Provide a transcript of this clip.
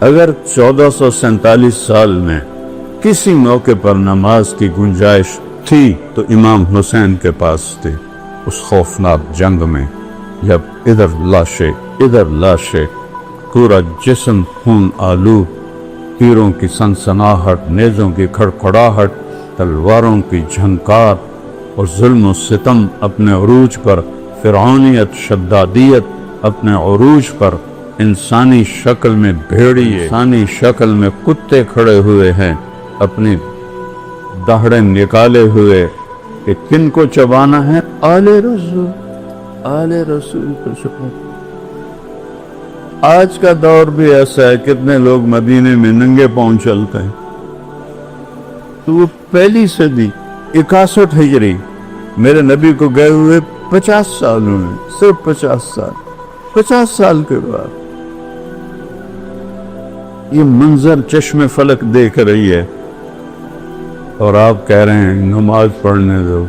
اگر 1447 سال میں کسی موقع پر نماز کی گنجائش تھی تو امام حسین کے پاس تھی، اس خوفناک جنگ میں جب ادھر لاشیں پورا جسم خون آلود، تیروں کی سنسناہٹ، نیزوں کی کھڑکھڑاہٹ، تلواروں کی جھنکار اور ظلم و ستم اپنے عروج پر، فرعونیت شدادیت اپنے عروج پر، انسانی شکل میں بھیڑیے، انسانی شکل میں کتے کھڑے ہوئے ہیں اپنی دہڑیں نکالے ہوئے کہ کن کو چبانا ہے؟ آل رسول کو چبانا۔ آج کا دور بھی ایسا ہے، کتنے لوگ مدینے میں ننگے پاؤں چلتے ہیں۔ تو وہ پہلی صدی 61 ہجری میرے نبی کو گئے ہوئے 50 سال ہوئے، صرف 50 سال کے بعد یہ منظر چشم فلک دیکھ رہی ہے اور آپ کہہ رہے ہیں نماز پڑھنے دو۔